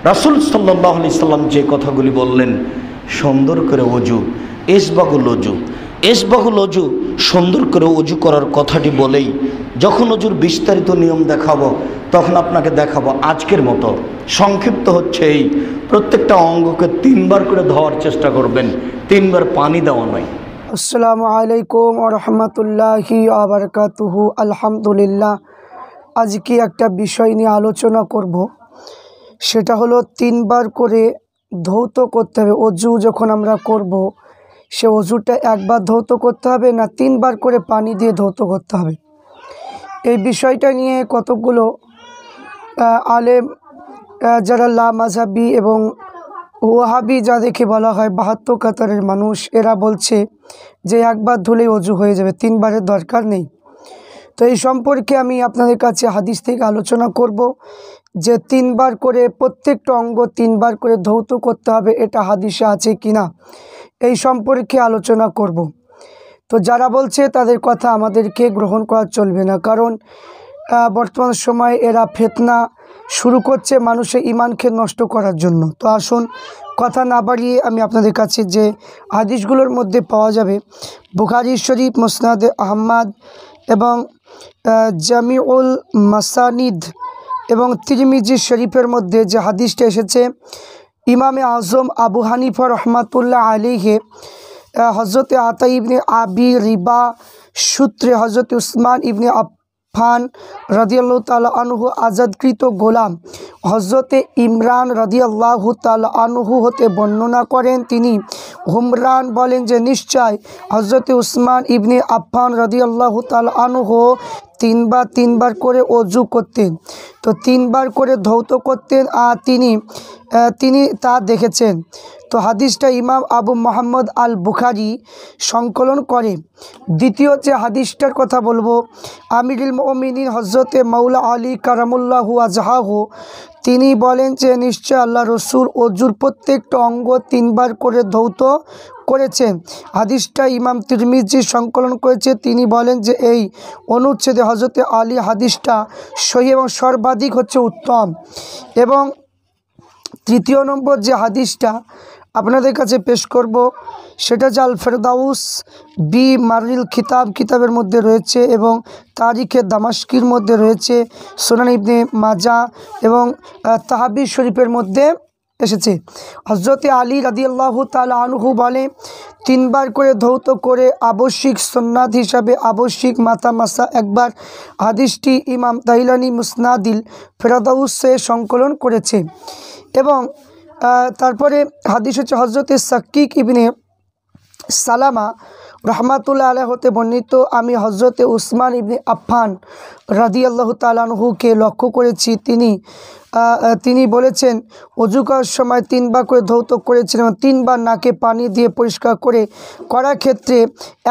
রাসূল সাল্লাল্লাহু আলাইহি সাল্লাম যে কথাগুলি বললেন, সুন্দর করে অজু, এসবাগুল অজু, সুন্দর করে অজু করার কথাটি বলেই যখন অজুর বিস্তারিত নিয়ম দেখাবো তখন আপনাকে দেখাবো আজকের মতো সংক্ষিপ্ত হচ্ছে এই প্রত্যেকটা অঙ্গকে 3 বার করে ধোয়ার চেষ্টা করবেন, 3 বার পানি দেওয়া নয়। আসসালামু আলাইকুম ওয়া রাহমাতুল্লাহি ওয়া বারাকাতুহু। আলহামদুলিল্লাহ, আজকে একটা বিষয় নিয়ে আলোচনা করব, সেটা হলো 3 বার করে ধৌত করতে হবে। অজু যখন আমরা করব, সে অজুটা একবার ধৌত করতে হবে না 3 বার করে পানি দিয়ে ধৌত করতে হবে। এই বিষয়টা নিয়ে কতগুলো আলেম, যারা লা মাযহাবি এবং ওয়াহাবি যাদেরকে বলা হয় 72 কাতারের মানুষ, এরা বলছে যে একবার ধুলেই অজু হয়ে যাবে, 3 বারের দরকার নেই। তো এই সম্পর্কে আমি আপনাদের কাছে হাদিস থেকে আলোচনা করব যে 3 বার করে প্রত্যেকটা অঙ্গ 3 বার করে ধৌত করতে হবে, এটা হাদিসে আছে কিনা এই সম্পর্কে আলোচনা করব। তো যারা বলছে তাদের কথা আমাদেরকে গ্রহণ করা চলবে না, কারণ বর্তমান সময়ে এরা ফিতনা শুরু করছে মানুষের ঈমানকে নষ্ট করার জন্য। তো আসুন কথা না বাড়িয়ে আমি আপনাদের কাছে যে হাদিসগুলোর মধ্যে পাওয়া যাবে বুখারী শরীফ, মুসনাদে আহমদ এবং জামিউল মাসানিদ এবং তিরমিজি শরীফের মধ্যে যে হাদিসটা এসেছে, ইমামে আজম আবু হানিফা রহমাতুল্লাহ আলাইহি হযরত আতা ইবনে আবি রিবা সূত্রে হযরত উসমান ইবনে আফফান রাদিয়াল্লাহু তাআলা আনহু আজাদকৃত গোলাম হযরত ইমরান রাদিয়াল্লাহু তাআলা আনহু হতে বর্ণনা করেন। তিনি হুমরান বলেন যে নিশ্চয় হযরত উসমান ইবনে আফফান রাদিয়াল্লাহু তাআলা আনহু 3 বার করে অজু করতেন, তো 3 বার করে ধৌত করতেন, আর তিনি তা দেখেছেন। তো হাদিসটা ইমাম আবু মোহাম্মদ আল বুখারী সংকলন করে। দ্বিতীয় যে হাদিসটার কথা বলবো, আমিরুল মুমিনিন হযরতে মাওলা আলী কারামুল্লাহু ওয়াজহাহু তিনি বলেন যে নিশ্চয় আল্লাহ রসুল অজুর প্রত্যেকটা অঙ্গ 3 বার করে ধৌত করেছেন। হাদিসটা ইমাম তিরমিজি সংকলন করেছে। তিনি বলেন যে এই অনুচ্ছেদে হযরতে আলী হাদিসটা সহিহ এবং সর্বাধিক হচ্ছে উত্তম। এবং তৃতীয় নম্বর যে হাদিসটা আপনাদের কাছে পেশ করব, সেটা হচ্ছে আল ফেরদাউস বি মারিল কিতাবের মধ্যে রয়েছে এবং তারিখে দামাস্কির মধ্যে রয়েছে, সুনান ইবনে মাজাহ এবং তাহাবি শরীফের মধ্যে এসেছে। হযরত আলী রাদিয়াল্লাহু তাআলা আনহু বলে 3 বার করে ধৌত করে আবশ্যিক সুন্নাত হিসাবে আবশ্যিক মাথা মাসা একবার। হাদিসটি ইমাম দাইলানি মুসনাদিল ফেরদাউসে সংকলন করেছে। এবং তারপরে হাদিস হচ্ছে হযরত সাক্কিক ইবনে সালামা রহমাতুল্লাহ আলাইহি হতে বর্ণিত, আমি হযরতে উসমান ইবনে আফফান রাদিয়াল্লাহু তাআলা আনহুকে লক্ষ্য করেছি, তিনি বলেছেন অজু করার সময় 3 বার করে ধৌত করেছিলেন, 3 বার নাকে পানি দিয়ে পরিষ্কার করার ক্ষেত্রে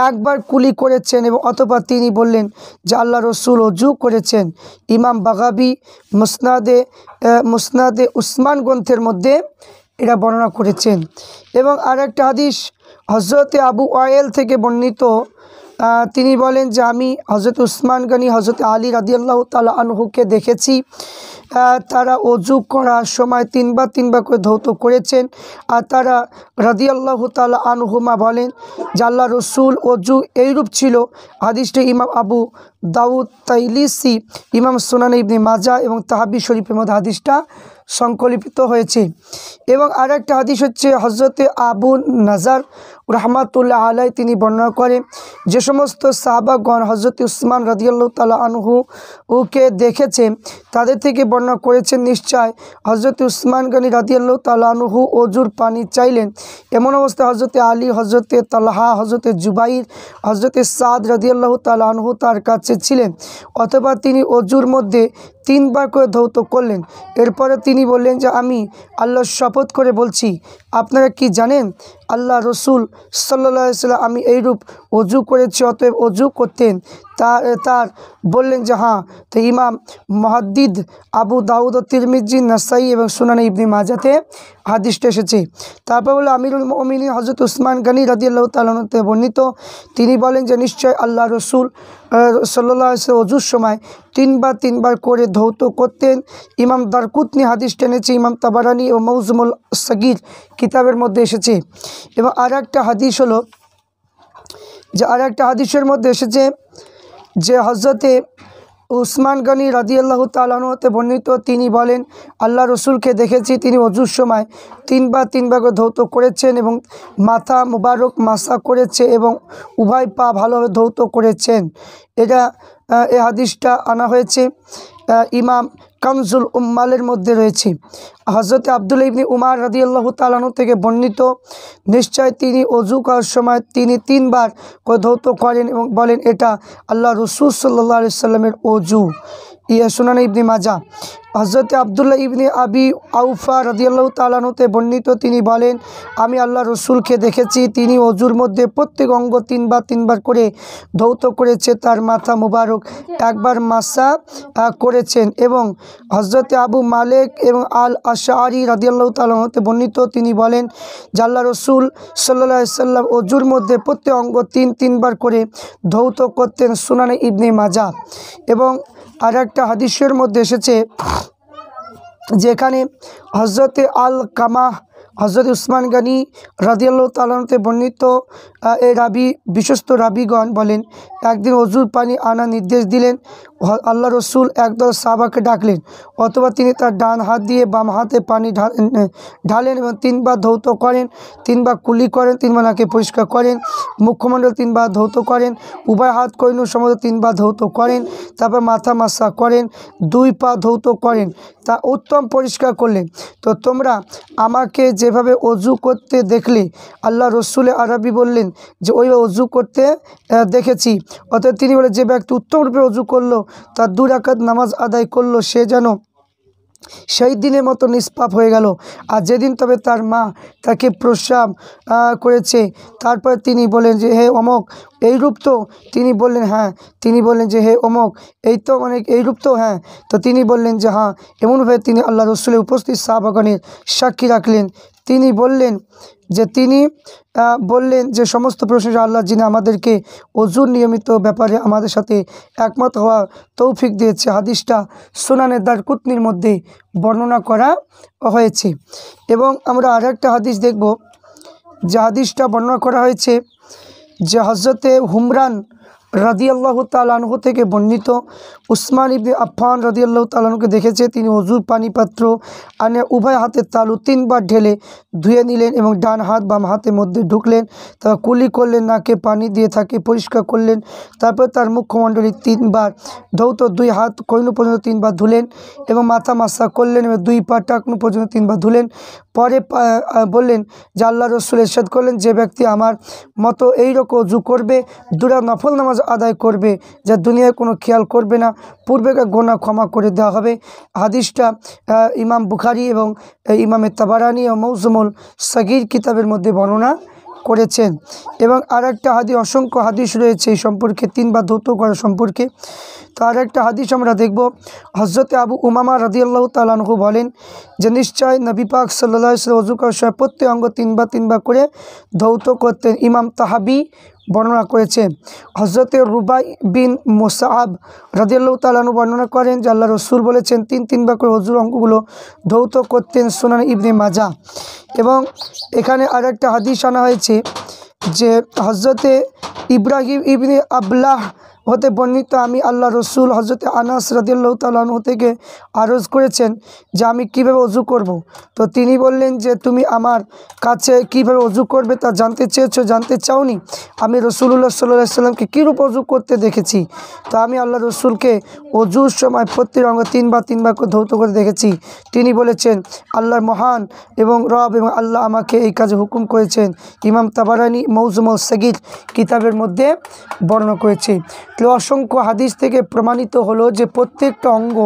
1 বার কুলি করেছেন, এবং অথবা তিনি বললেন যে আল্লাহ রসুল অজু করেছেন। ইমাম বাগাবী মুসনাদে উসমান গ্রন্থের মধ্যে এটা বর্ণনা করেছেন। এবং আরেকটা হাদিস হযরতে আবু ওয়াইল থেকে বর্ণিত, তিনি বলেন যে আমি হযরত উসমান গনি হযরত আলী রাদিয়াল্লাহু তাআলা আনহুকে দেখেছি, তারা অজু করার সময় 3 বার করে ধৌত করেছেন, আর তারা রাদিয়াল্লাহু তাআলা আনহুমা বলেন যে আল্লাহ রসুল অজু এইরূপ ছিল। হাদিসটি ইমাম আবু দাউদ তাইলিসি, ইমাম সুনান ইবনে মাজাহ এবং তাহাবি শরীফের মধ্যে হাদিসটা সংকলিত হয়েছে। এবং আরেকটা হাদিস হচ্ছে হযরতে আবু নাজার রহমাতুল্লাহ আলাইহি তিনি বর্ণনা করেন যে সমস্ত সাহাবাগণ হযরত উসমান রাদিয়াল্লাহু তাআলা আনহুকে দেখেছেন তাদের থেকে বর্ণনা করেছেন নিশ্চয় হযরত উসমান গনি রাদিয়াল্লাহু তাআলা আনহু অজুর পানি চাইলেন। এমন অবস্থায় হযরতে আলী, হযরতে তালহা, হযরতে জুবাইর, হযরতে সাদ রাদিয়াল্লাহু তাআলা আনহু তার কাছে ছিলেন, অথবা তিনি অজুর মধ্যে 3 বার করে ধৌত করলেন। এরপরে তিনি বললেন যে আমি আল্লাহর শপথ করে বলছি, আপনারা কি জানেন আল্লাহ রসুল সাল্লাল্লাহু আলাইহি সাল্লাম আমি এইরূপ অজু করেছি, অতএব অজু করতেন। তার বললেন যে হ্যাঁ। তো ইমাম মুহাদ্দিদ আবু দাউদ ও তিরমিজি, নাসাই এবং সুনানে ইবনে মাজাতে হাদিসটা এসেছে। তারপর বলে আমিরুল মুমিনিন হযরত উসমান গনি রাদিয়াল্লাহু তাআলা আনহু থেকে বর্ণিত, তিনি বলেন যে নিশ্চয় আল্লাহ রসুল সাল্লাল্লাহু আলাইহি ওয়াসাল্লাম অজুর সময় তিনবার করে ধৌত করতেন। ইমাম দারকুতনি হাদিস টেনেছে, ইমাম তাবারানি ও মৌজুমুল সগীর কিতাবের মধ্যে এসেছে। এবং আর একটা হাদিস হলো যে হাদিসের মধ্যে এসেছে যে হজরতে উসমান গনি রাদিয়াল্লাহু তাআলা আনহু হতে বর্ণিত, তিনি বলেন আল্লাহ রসুলকে দেখেছি তিনি অজুর সময় তিনবার করে ধৌত করেছেন এবং মাথা মুবারক মাসা করেছে এবং উভয় পা ভালোভাবে ধৌত করেছেন। এই হাদিসটা আনা হয়েছে ইমাম কানজুল উম্মালের মধ্যে রয়েছে। হযরত আব্দুল্লাহ ইবনে উমার রাদিয়াল্লাহু তাআলা আনহু থেকে বর্ণিত, নিশ্চয় তিনি অজু করার সময় তিনি 3 বার করে ধৌত করেন এবং বলেন এটা আল্লাহ রসুল সাল্লাল্লাহু আলাইহি সাল্লামের অজু। সুনানে ইবনে মাজা। হযরত আব্দুল্লাহ ইবনে আবি আউফা রাদিয়াল্লাহু তাআলা আনহুতে বর্ণিত, তিনি বলেন আমি আল্লাহ রসুলকে দেখেছি তিনি অজুর মধ্যে প্রত্যেক অঙ্গ তিনবার করে ধৌত করেছে, তার মাথা মুবারক একবার মাসা করেছেন। এবং হযরত আবু মালিক এবং আল আশআরি রাদিয়াল্লাহু তাআলা আনহুতে বর্ণিত, তিনি বলেন যে আল্লাহ রসুল সাল্লাল্লাহু আলাইহি সাল্লাম অজুর মধ্যে প্রত্যেক অঙ্গ তিনবার করে ধৌত করতেন। সুনানে ইবনে মাজা। এবং আর একটা হাদিসের মধ্যে এসেছে যেখানে হযরতে আল কামাহ হযরত উসমান গনি রাদিয়াল্লাহু তাআলা আনহুতে বর্ণিত, এই বিশ্বস্ত রাবিগণ বলেন একদিন অজুর পানি আনা নির্দেশ দিলেন। আল্লাহ রসুল একদল সাহাবাকে ডাকলেন, অথবা তিনি তার ডান হাত দিয়ে বাম হাতে পানি ঢালেন এবং 3 বার ধৌত করেন, 3 বার কুলি করেন, 3 বার নাকে পরিষ্কার করেন, মুখমণ্ডল 3 বার ধৌত করেন, উভয় হাত কৈনু সমস্ত 3 বার ধৌত করেন, তারপর মাথা মাসা করেন, 2 পা ধৌত করেন, তা উত্তম পরিষ্কার করলেন। তো তোমরা আমাকে যেভাবে অজু করতে দেখলে, আল্লাহ রসুল আরবি বললেন যে ওই অজু করতে দেখেছি। অর্থাৎ তিনি বলে যে ব্যক্তি উত্তমরূপে অজু করলো, তার 2 রাকাত নামাজ আদায় করলো, সে যেন সেই দিনের মতো নিষ্পাপ হয়ে গেল। আর যেদিন তবে তার মা তাকে প্রস্রাব করেছে, তারপর তিনি বলেন যে হে অমক এইরূপ তো? তিনি বললেন হ্যাঁ। তিনি বললেন যে হে অমক এই তো এইরূপ তো? হ্যাঁ। তো তিনি বললেন যে হ্যাঁ। এমনভাবে তিনি আল্লাহ রসুলের উপস্থিত সাহাবাগণের সাক্ষী রাখলেন। তিনি বললেন যে সমস্ত প্রশংসা আল্লাহ, যিনি আমাদেরকে অজুর নিয়মিত ব্যাপারে আমাদের সাথে একমত হওয়া তৌফিক দিয়েছে। হাদিসটা সুনানে দারকুতনির মধ্যে বর্ণনা করা হয়েছে। এবং আমরা আর একটা হাদিস দেখব, যে হাদিসটা বর্ণনা করা হয়েছে যে হযরতে হুমরান রাদিয়াল্লাহু তাআলা আনহু থেকে বর্ণিত, উসমান ইবনে আফফান রাদিয়াল্লাহু তাআলা আনহুকে দেখেছে তিনি অজুর পানি পাত্র আনে উভয় হাতের তালু 3 বার ঢেলে ধুয়ে নিলেন এবং ডান হাত বাম হাতের মধ্যে ঢুকলেন, তারপর কুলি করলেন, নাকে পানি দিয়ে তাকে পরিষ্কার করলেন, তারপর তার মুখমণ্ডলী 3 বার ধৌত, 2 হাত কৈনু পর্যন্ত 3 বার ধুলেন এবং মাথা মাসা করলেন এবং 2 পা টাকনু পর্যন্ত 3 বার ধুলেন। পরে বললেন যে আল্লাহ রসুল ইরশাদ করলেন যে ব্যক্তি আমার মতো এইরকম অজু করবে, 2 রাকাত নফল নামাজ আদায় করবে, যা দুনিয়ায় কোনো খেয়াল করবে না, পূর্বেকার গুনাহ ক্ষমা করে দেওয়া হবে। হাদিসটা ইমাম বুখারী এবং ইমামে তাবারানি ও মৌজুমুল সগীর কিতাবের মধ্যে বর্ণনা করেছেন। এবং আর একটা হাদিস, অসংখ্য হাদিস রয়েছে এই সম্পর্কে 3 বার ধৌত করা সম্পর্কে। তো আর একটা হাদিস আমরা দেখব, হযরতে আবু উমামা রাদিয়াল্লাহু তাআলা আনহু বলেন যে নিশ্চয় নবী পাক সাল্লাল্লাহু আলাইহি ওয়াসাল্লাম অজু করার সময় প্রত্যেক অঙ্গ 3 বার করে ধৌত করতেন। ইমাম তাহাবি বর্ণনা করেছেন। হযরতে রুবাই বিন মুসআব রাদিয়াল্লাহু তাআলা আনহু বর্ণনা করেন যে আল্লাহ রসুল বলেছেন 3 বার করে অজুর অঙ্গগুলো ধৌত করতেন। সুনান ইবনে মাজা। এবং এখানে আর একটা হাদিস আনা হয়েছে যে হযরতে ইব্রাহিম ইবনে আবলাহ হতে বর্ণিত, আমি আল্লাহ রসুল হযরতে আনাস রাদিয়াল্লাহু তাআলা আনহু থেকে আরজ করেছেন যে আমি কীভাবে অজু করব। তো তিনি বললেন যে তুমি আমার কাছে কীভাবে অজু করবে তা জানতে চেয়েছো, জানতে চাওনি? আমি রাসূলুল্লাহ সাল্লাল্লাহু আলাইহি সাল্লামকে কীরূপ অজু করতে দেখেছি। তো আমি আল্লাহ রসুলকে অজুর সময় প্রত্যেক অঙ্গ 3 বার করে ধৌত করে দেখেছি। তিনি বলেছেন আল্লাহর মহান এবং রব এবং আল্লাহ আমাকে এই কাজে হুকুম করেছেন। ইমাম তাবারানি মৌজুমুল সগীর কিতাবের মধ্যে বর্ণনা করেছে। অসংখ্য হাদিস থেকে প্রমাণিত হলো যে প্রত্যেকটা অঙ্গ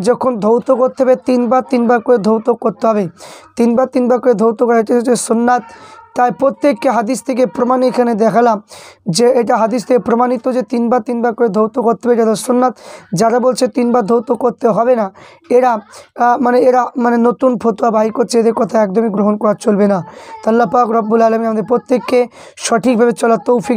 যখন ধৌত করতে হবে 3 বার করে ধৌত করতে হবে। 3 বার করে ধৌত করা হচ্ছে সুন্নাত। তাই প্রত্যেককে হাদিস থেকে প্রমাণ এখানে দেখালাম যে এটা হাদিস থেকে প্রমাণিত যে তিনবার করে ধৌত করতে হবে, এটা সুন্নাত। যারা বলছে তিনবার ধৌত করতে হবে না, এরা মানে নতুন ফতোয়া বাহির করছে, এদের কথা একদমই গ্রহণ করা চলবে না। তো আল্লাহ পাক রব্বুল আলামিন আমাদের প্রত্যেককে সঠিকভাবে চলার তৌফিক